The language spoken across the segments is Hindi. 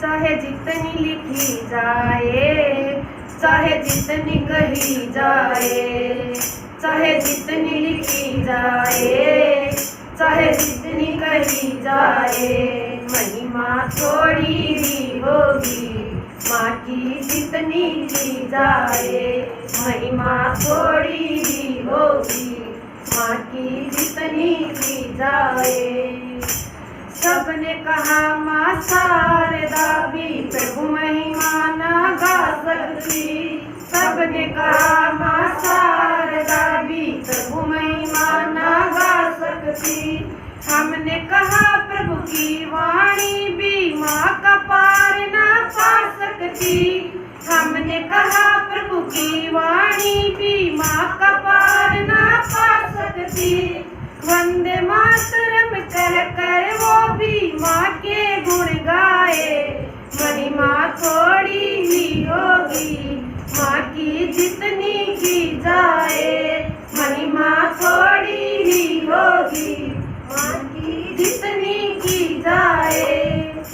चाहे जितनी लिखी जाए, चाहे जितनी कही जाए, चाहे जितनी लिखी जाए, चाहे जितनी कही जाए, महिमा थोड़ी ही होगी माँ की जितनी की जाए, महिमा थोड़ी ही होगी माँ की जितनी की जाए। सबने कहा माँ शारदा भी प्रभु महिमा न गा सकती, सबने कहा माँ शारदा भी प्रभु महिमा न गा सकती। हमने कहा प्रभु की वाणी भी माँ का पार न पा सकती, हमने कहा प्रभु की वाणी भी माँ का पार न पा सकती। वंदे मातरम कह कर वो भी माँ के गुण गाए, महिमा थोड़ी ही होगी माँ की जितनी की जाए, महिमा थोड़ी ही होगी माँ की जितनी की जाए।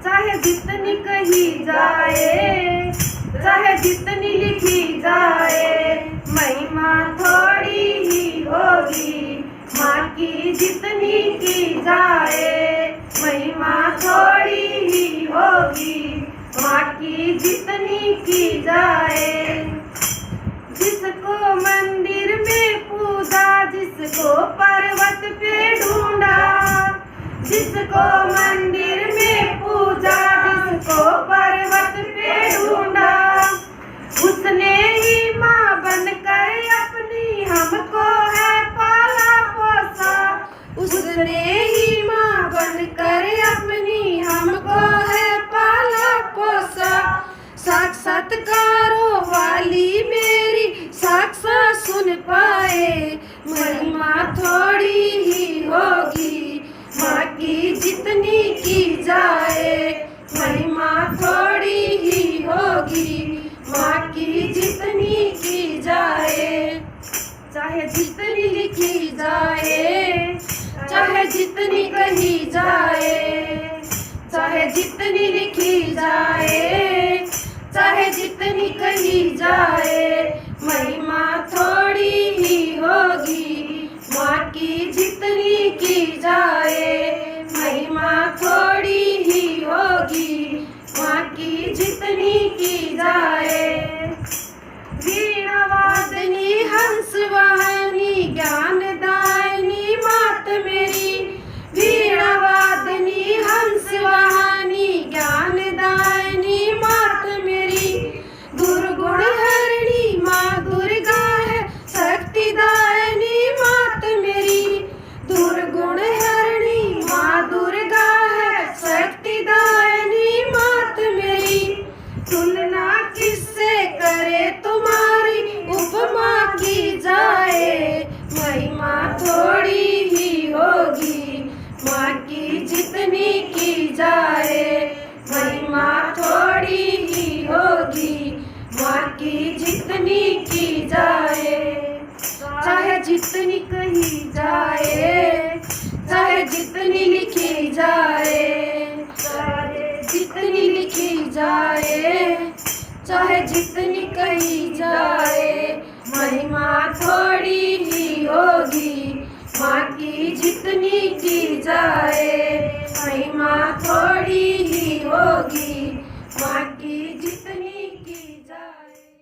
चाहे जितनी कही जाए, चाहे जितनी लिखी जाए, महिमा थोड़ी ही होगी माँ की जितनी की जाए, महिमा थोड़ी ही होगी माँ की जितनी की जाए। जिसको मंदिर में पूजा, जिसको पर्वत पे ढूंढा, जिसको मंदिर में पूजा, जिसको पर्वत पे ढूंढा, उसने ही माँ बनकर अपनी हमको है पाला पोसा, उसने ही माँ बनकर अपनी हमको है पाला पोसा। साक्षात्कारों वाली मेरी साक्षात सुन पाए, महिमा थोड़ी ही होगी माँ की जितनी की जाए, महिमा थोड़ी ही होगी माँ की जितनी की जाए। चाहे जितनी लिखी जाए, चाहे जितनी कही जाए, चाहे जितनी लिखी जाए, चाहे जितनी कही जाए, महिमा थोड़ी ही होगी माँ की जितनी की जाए, महिमा थोड़ी ही होगी माँ की जितनी की जाए। वीणा वादनी हंस वाहिनी ज्ञान दायिनी मात मेरी, वीणा वादनी हंस वाहिनी ज्ञान दायिनी मात मेरी। दुर्गुण हरिणी माँ दुर्गा है शक्ति दायिनी मात मेरी, दुर्गुण हरिणी माँ दुर्गा है शक्ति दायिनी मात मेरी। तुलना किससे करे तुम्हारी उपमा की जाए, महिमा थोड़ी ही होगी माँ की जितनी की जाए, महिमा थोड़ी ही होगी माँ की जितनी की जाए। चाहे जितनी कही जाए, चाहे जितनी लिखी जाए, चाहे जितनी लिखी जाए, चाहे जितनी कही जाए, महिमा थोड़ी ही होगी माँ की जितनी की जाए, महिमा थोड़ी ही होगी माँ की जितनी की जाए।